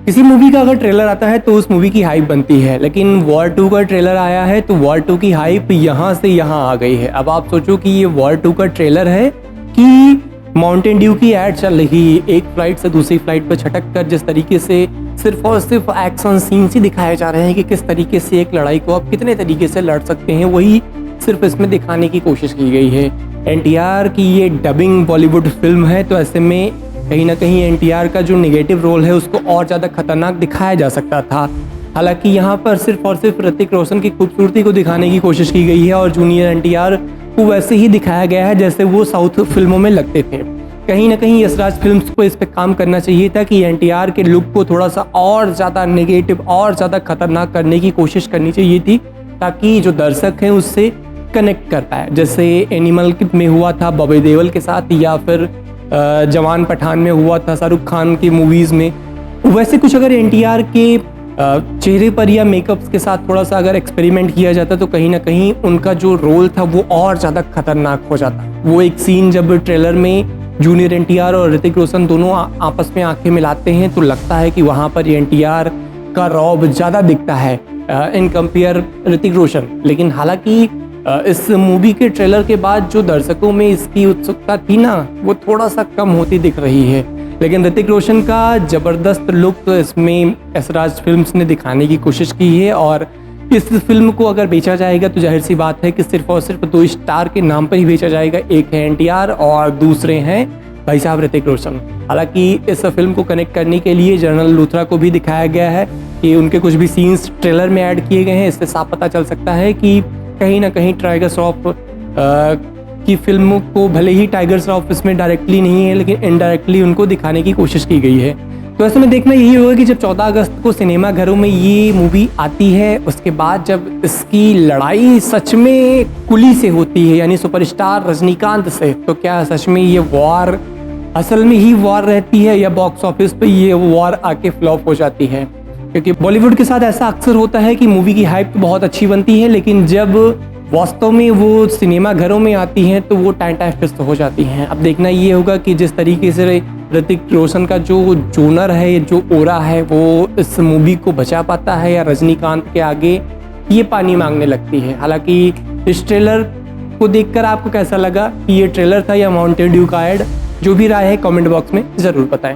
किसी मूवी का अगर ट्रेलर आता है तो उस मूवी की हाइप बनती है, लेकिन वॉर 2 का ट्रेलर आया है तो वॉर 2 की हाइप यहाँ से यहाँ आ गई है। अब आप सोचो कि ये वॉर 2 का ट्रेलर है कि माउंटेन ड्यू की ऐड चल रही है। एक फ्लाइट से दूसरी फ्लाइट पर छटक कर जिस तरीके से सिर्फ और सिर्फ एक्शन सीन्स ही दिखाए जा रहे हैं कि किस तरीके से एक लड़ाई को आप कितने तरीके से लड़ सकते हैं, वही सिर्फ इसमें दिखाने की कोशिश की गई है। एनटीआर की ये डबिंग बॉलीवुड फिल्म है, तो ऐसे में कहीं ना कहीं एनटीआर का जो नेगेटिव रोल है उसको और ज़्यादा खतरनाक दिखाया जा सकता था। हालांकि यहाँ पर सिर्फ और सिर्फ ऋतिक रोशन की खूबसूरती को दिखाने की कोशिश की गई है और जूनियर एनटीआर को वैसे ही दिखाया गया है जैसे वो साउथ फिल्मों में लगते थे। कहीं ना कहीं यशराज फिल्म्स को इस पर काम करना चाहिए था कि एनटीआर के लुक को थोड़ा सा और ज़्यादा नेगेटिव और ज़्यादा खतरनाक करने की कोशिश करनी चाहिए थी, ताकि जो दर्शक हैं उससे कनेक्ट कर पाए। जैसे एनिमल में हुआ था बॉबी देओल के साथ, या फिर जवान पठान में हुआ था शाहरुख खान की मूवीज़ में, वैसे कुछ अगर एनटीआर के चेहरे पर या मेकअप्स के साथ थोड़ा सा अगर एक्सपेरिमेंट किया जाता तो कहीं ना कहीं उनका जो रोल था वो और ज़्यादा खतरनाक हो जाता। वो एक सीन जब ट्रेलर में जूनियर एनटीआर और ऋतिक रोशन दोनों आपस में आंखें मिलाते हैं तो लगता है कि वहाँ पर एनटीआर का रौब ज़्यादा दिखता है इन कंपेयर ऋतिक रोशन। लेकिन हालांकि इस मूवी के ट्रेलर के बाद जो दर्शकों में इसकी उत्सुकता थी ना, वो थोड़ा सा कम होती दिख रही है। लेकिन ऋतिक रोशन का ज़बरदस्त लुक इसमें यशराज फिल्म्स ने दिखाने की कोशिश की है, और इस फिल्म को अगर बेचा जाएगा तो जाहिर सी बात है कि सिर्फ और सिर्फ 2 स्टार के नाम पर ही बेचा जाएगा। एक है एनटीआर और दूसरे हैं भाई साहब ऋतिक रोशन। हालांकि इस फिल्म को कनेक्ट करने के लिए जनरल लूथरा को भी दिखाया गया है कि उनके कुछ भी सीन्स ट्रेलर में ऐड किए गए हैं। इससे साफ पता चल सकता है कि कहीं ना कहीं टाइगर श्रॉफ की फिल्म को भले ही टाइगर श्रॉफ इसमें डायरेक्टली नहीं है, लेकिन इनडायरेक्टली उनको दिखाने की कोशिश की गई है। तो ऐसे में देखना यही होगा कि जब 14 अगस्त को सिनेमा घरों में ये मूवी आती है, उसके बाद जब इसकी लड़ाई सच में कुली से होती है, यानी सुपरस्टार रजनीकांत से, तो क्या सच में ये वॉर असल में ही वॉर रहती है या बॉक्स ऑफिस पे ये वॉर आके फ्लॉप हो जाती है? क्योंकि बॉलीवुड के साथ ऐसा अक्सर होता है कि मूवी की हाइप तो बहुत अच्छी बनती है, लेकिन जब वास्तव में वो सिनेमा घरों में आती हैं तो वो टाइम फिक्स हो जाती हैं। अब देखना ये होगा कि जिस तरीके से ऋतिक रोशन का जो जोनर है, जो ओरा है, वो इस मूवी को बचा पाता है या रजनीकांत के आगे ये पानी मांगने लगती है। हालांकि इस ट्रेलर को देखकर आपको कैसा लगा कि ये ट्रेलर था या माउंटेन ड्यू का ऐड? जो भी राय है कमेंट बॉक्स में ज़रूर बताएं।